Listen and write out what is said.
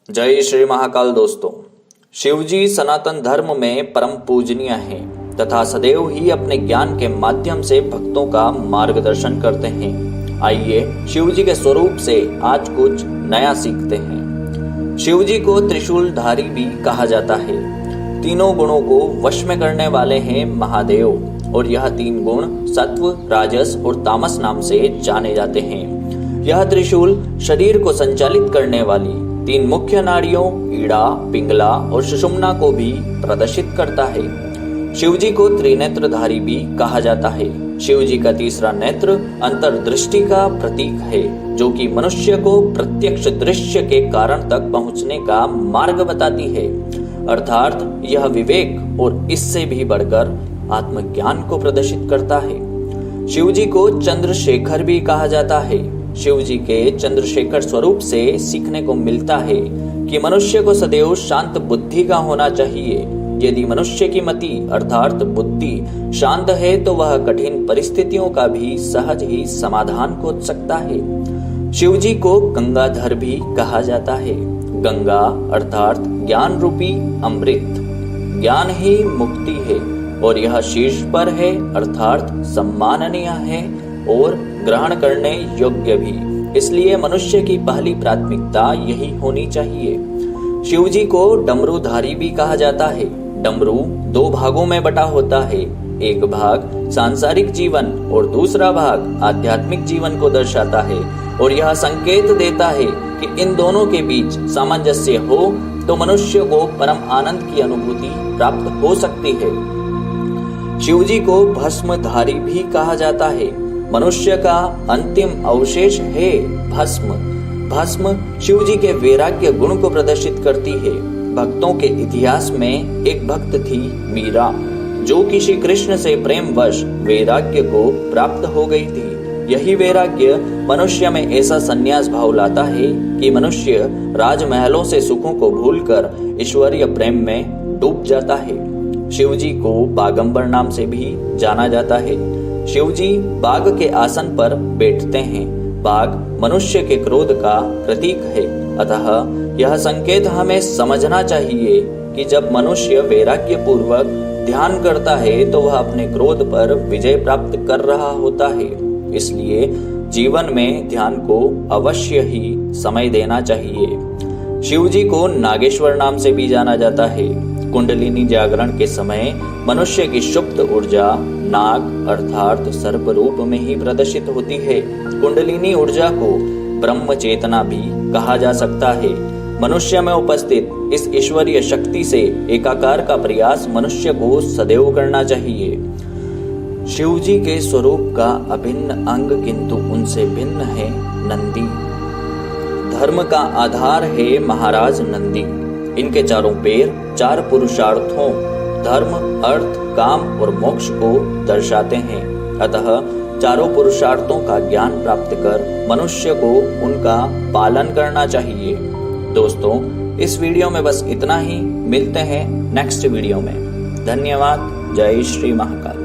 जय श्री महाकाल। दोस्तों, शिव जी सनातन धर्म में परम पूजनीय हैं तथा सदैव ही अपने ज्ञान के माध्यम से भक्तों का मार्गदर्शन करते हैं। आइए शिव जी के स्वरूप से आज कुछ नया सीखते हैं। शिव जी को त्रिशूलधारी भी कहा जाता है। तीनों गुणों को वश में करने वाले हैं महादेव, और यह तीन गुण सत्व, राजस और तामस नाम से जाने जाते हैं। यह त्रिशूल शरीर को संचालित करने वाली तीन मुख्य नाड़ियों ईड़ा, पिंगला और सुषुम्ना को भी प्रदर्शित करता है। शिव जी को त्रिनेत्रधारी भी कहा जाता है। शिव जी का तीसरा नेत्र अंतर्दृष्टि का प्रतीक है, जो कि मनुष्य को प्रत्यक्ष दृश्य के कारण तक पहुंचने का मार्ग बताती है, अर्थात यह विवेक और इससे भी बढ़कर आत्मज्ञान को प्रदर्शित करता है। शिव जी को चंद्रशेखर भी कहा जाता है। शिव जी के चंद्रशेखर स्वरूप से सीखने को मिलता है कि मनुष्य को सदैव शांत बुद्धि का होना चाहिए। यदि मनुष्य की मति अर्थात बुद्धि शांत है तो वह कठिन परिस्थितियों का भी सहज ही समाधान खोज सकता है। शिव जी को गंगाधर भी कहा जाता है। गंगा अर्थात ज्ञान रूपी अमृत, ज्ञान ही मुक्ति है और यह शीर्ष पर है अर्थात सम्माननीय है और ग्रहण करने योग्य भी। इसलिए मनुष्य की पहली प्राथमिकता यही होनी चाहिए। शिव जी को डमरूधारी भी कहा जाता है। डमरू दो भागों में बटा होता है। एक भाग सांसारिक जीवन और दूसरा भाग आध्यात्मिक जीवन को दर्शाता है, और यह संकेत देता है कि इन दोनों के बीच सामंजस्य हो तो मनुष्य को परम आनंद की अनुभूति प्राप्त हो सकती है। शिव जी को भस्मधारी भी कहा जाता है। मनुष्य का अंतिम अवशेष है भस्म। भस्म शिव जी के वैराग्य गुण को प्रदर्शित करती है। भक्तों के इतिहास में एक भक्त थी मीरा, जो कि श्री कृष्ण से प्रेमवश वैराग्य को प्राप्त हो गई थी। यही वैराग्य मनुष्य में ऐसा संन्यास भाव लाता है कि मनुष्य राजमहलों से सुखों को भूलकर ईश्वरीय प्रेम में डूब जाता है। शिव जी को बागंबर नाम से भी जाना जाता है। शिव जी बाघ के आसन पर बैठते हैं। बाघ मनुष्य के क्रोध का प्रतीक है, अतः यह संकेत हमें समझना चाहिए कि जब मनुष्य वैराग्य पूर्वक ध्यान करता है तो वह अपने क्रोध पर विजय प्राप्त कर रहा होता है। इसलिए जीवन में ध्यान को अवश्य ही समय देना चाहिए। शिव जी को नागेश्वर नाम से भी जाना जाता है। कुंडलिनी जागरण के समय मनुष्य की सुप्त ऊर्जा नाग अर्थात सर्प रूप में ही प्रदर्शित होती है। कुंडलिनी ऊर्जा को ब्रह्म चेतना भी कहा जा सकता है। मनुष्य में उपस्थित इस ईश्वरीय शक्ति से एकाकार का प्रयास मनुष्य को सदैव करना चाहिए। शिव जी के स्वरूप का अभिन्न अंग किंतु उनसे भिन्न है नंदी। धर्म का आधार है महाराज नंदी। इनके चारों पैर चार पुरुषार्थों धर्म, अर्थ, काम और मोक्ष को दर्शाते हैं। अतः चारों पुरुषार्थों का ज्ञान प्राप्त कर मनुष्य को उनका पालन करना चाहिए। दोस्तों, इस वीडियो में बस इतना ही। मिलते हैं नेक्स्ट वीडियो में। धन्यवाद। जय श्री महाकाल।